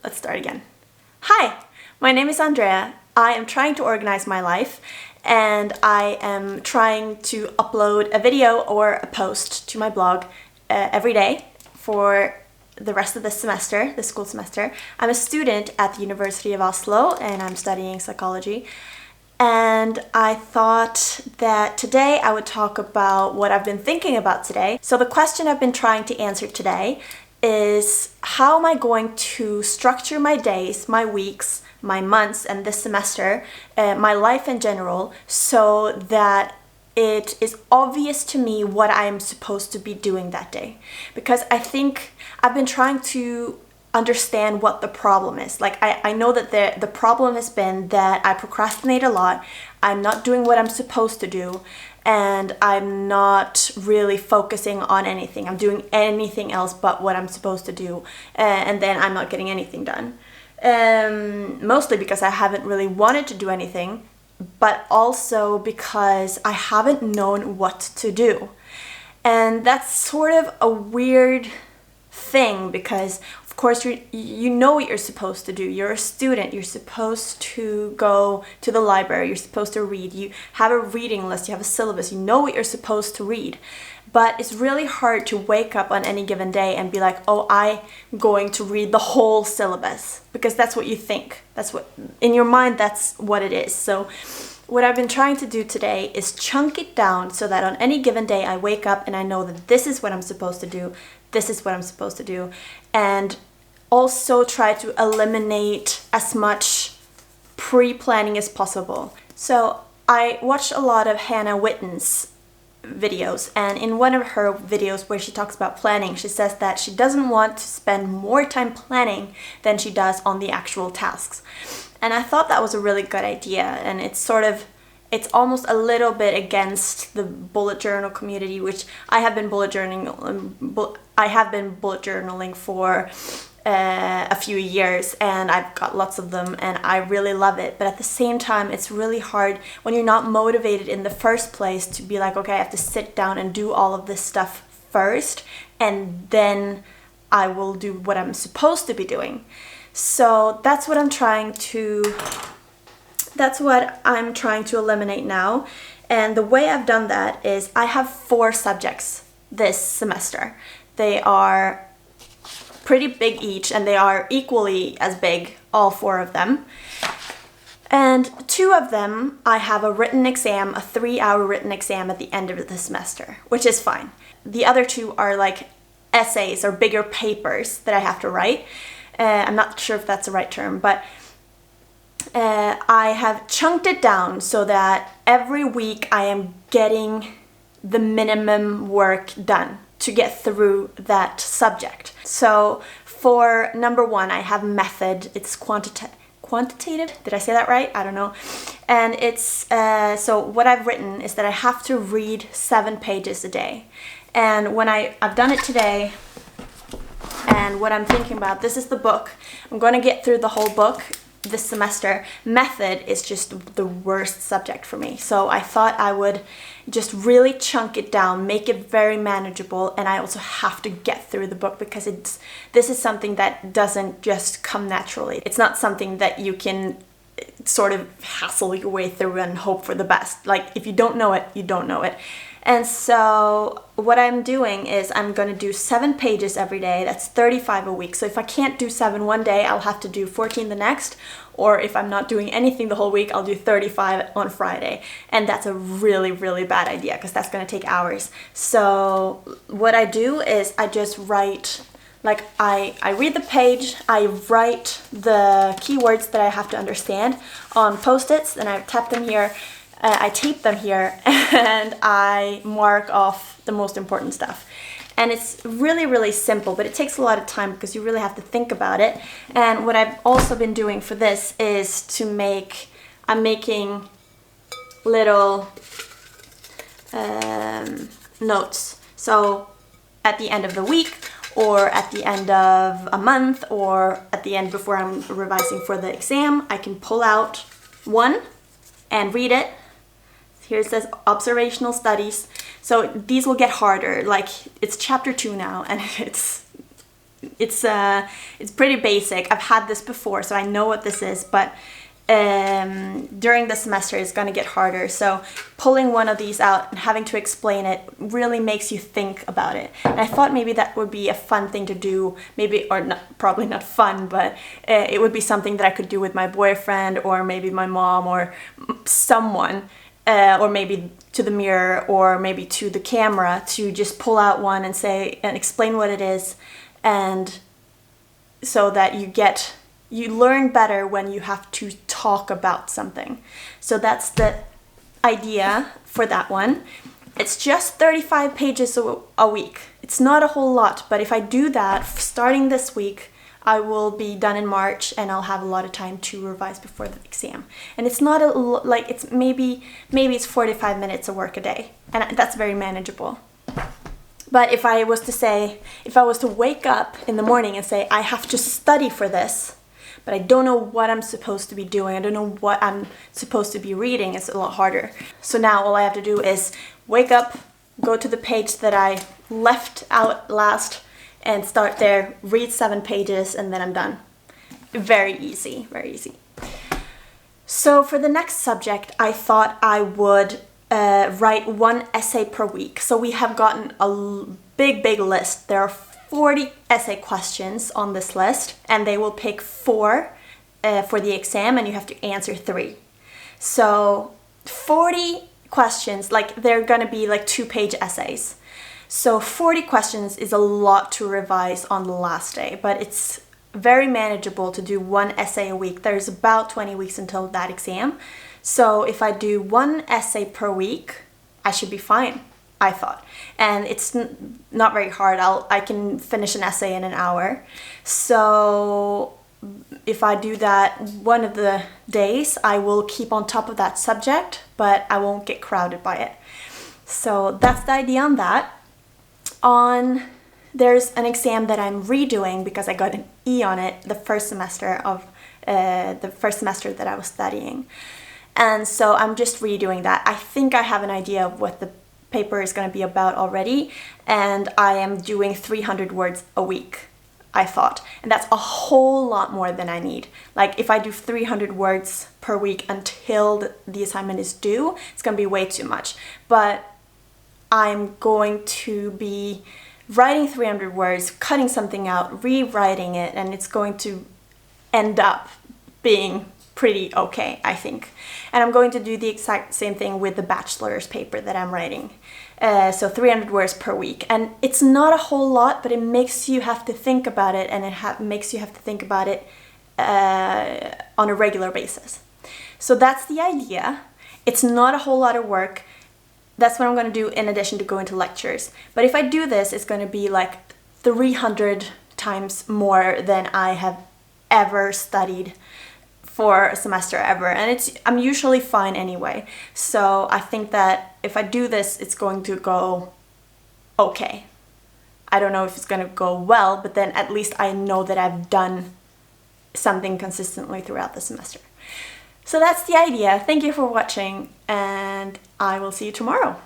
Let's start again. Hi, my name is Andrea. I am trying to organize my life and I am trying to upload a video or a post to my blog every day for the rest of the semester, the school semester. I'm a student at the University of Oslo and I'm studying psychology. And I thought that today I would talk about what I've been thinking about today. So the question I've been trying to answer today is, how am I going to structure my days, my weeks, my months, and this semester, my life in general, so that it is obvious to me what I am supposed to be doing that day. Because I think I've been trying to understand what the problem is. Like I know that the problem has been that I procrastinate a lot, I'm not doing what I'm supposed to do, and I'm not really focusing on anything. I'm doing anything else but what I'm supposed to do, and then I'm not getting anything done. Mostly because I haven't really wanted to do anything, but also because I haven't known what to do. And that's sort of a weird thing because of course you know what you're supposed to do. You're a student, you're supposed to go to the library, you're supposed to read, you have a reading list, you have a syllabus, you know what you're supposed to read. But it's really hard to wake up on any given day and be like, oh, I'm going to read the whole syllabus, because that's what you think. That's what, in your mind, that's what it is. So what I've been trying to do today is chunk it down so that on any given day I wake up and I know that this is what I'm supposed to do, this is what I'm supposed to do, and also try to eliminate as much pre-planning as possible. So I watched a lot of Hannah Witton's videos, and in one of her videos where she talks about planning, she says that she doesn't want to spend more time planning than she does on the actual tasks. And I thought that was a really good idea, and it's almost a little bit against the bullet journal community, which I have been bullet journaling for a few years, and I've got lots of them and I really love it. But at the same time, it's really hard when you're not motivated in the first place to be like, okay, I have to sit down and do all of this stuff first and then I will do what I'm supposed to be doing. So that's what I'm trying to eliminate now. And the way I've done that is I have 4 subjects this semester. They are pretty big each, and they are equally as big, all 4 of them. And 2 of them, I have a written exam, a 3-hour written exam at the end of the semester, which is fine. The other 2 are like essays or bigger papers that I have to write. I'm not sure if that's the right term, but I have chunked it down so that every week I am getting the minimum work done to get through that subject. So for number 1, I have method. It's quantitative. Did I say that right? I don't know. And it's so what I've written is that I have to read 7 pages a day. And when I've done it today, and what I'm thinking about, this is the book. I'm going to get through the whole book this semester. Method is just the worst subject for me. So I thought I would just really chunk it down, make it very manageable, and I also have to get through the book because this is something that doesn't just come naturally. It's not something that you can sort of hassle your way through and hope for the best. Like, if you don't know it, you don't know it. And so what I'm doing is I'm going to do 7 pages every day. That's 35 a week. So if I can't do 7 one day, I'll have to do 14 the next. Or if I'm not doing anything the whole week, I'll do 35 on Friday. And that's a really, really bad idea because that's going to take hours. So what I do is I just write, like I read the page, I write the keywords that I have to understand on Post-its, and I tap them here. I tape them here and I mark off the most important stuff. And it's really, really simple, but it takes a lot of time because you really have to think about it. And what I've also been doing for this is I'm making little notes. So at the end of the week, or at the end of a month, or at the end before I'm revising for the exam, I can pull out one and read it. Here it says observational studies. So these will get harder. Like, it's chapter 2 now, and it's pretty basic. I've had this before, so I know what this is, but during the semester it's going to get harder. So pulling one of these out and having to explain it really makes you think about it. And I thought maybe that would be a fun thing to do, maybe, or not, probably not fun, but it would be something that I could do with my boyfriend, or maybe my mom, or someone, or maybe to the mirror, or maybe to the camera, to just pull out one and say and explain what it is, and so that you learn better when you have to talk about something. So that's the idea for that one. It's just 35 pages a week. It's not a whole lot, but if I do that starting this week, I will be done in March, and I'll have a lot of time to revise before the exam. And it's not like it's maybe it's 45 minutes of work a day, and that's very manageable. But if I was to wake up in the morning and say I have to study for this, but I don't know what I'm supposed to be doing, I don't know what I'm supposed to be reading, it's a lot harder. So now all I have to do is wake up, go to the page that I left out last, and start there, read 7 pages, and then I'm done. Very easy, very easy. So for the next subject, I thought I would write 1 essay per week. So we have gotten a big list. There are 40 essay questions on this list, and they will pick 4 for the exam, and you have to answer 3. So 40 questions, like they're gonna be like 2-page essays. So 40 questions is a lot to revise on the last day, but it's very manageable to do 1 essay a week. There's about 20 weeks until that exam. So if I do 1 essay per week, I should be fine, I thought. And it's not very hard. I can finish an essay in an hour. So if I do that one of the days, I will keep on top of that subject, but I won't get crowded by it. So that's the idea on that. There's an exam that I'm redoing because I got an E on it the first semester that I was studying. And so I'm just redoing that. I think I have an idea of what the paper is going to be about already, and I am doing 300 words a week, I thought. And that's a whole lot more than I need. Like if I do 300 words per week until the assignment is due, it's going to be way too much. But I'm going to be writing 300 words, cutting something out, rewriting it, and it's going to end up being pretty okay, I think. And I'm going to do the exact same thing with the bachelor's paper that I'm writing. So 300 words per week. And it's not a whole lot, but it makes you have to think about it, and it makes you have to think about it on a regular basis. So that's the idea. It's not a whole lot of work. That's what I'm going to do in addition to going to lectures. But if I do this, it's going to be like 300 times more than I have ever studied for a semester ever. And I'm usually fine anyway. So I think that if I do this, it's going to go okay. I don't know if it's going to go well, but then at least I know that I've done something consistently throughout the semester. So that's the idea. Thank you for watching, and I will see you tomorrow.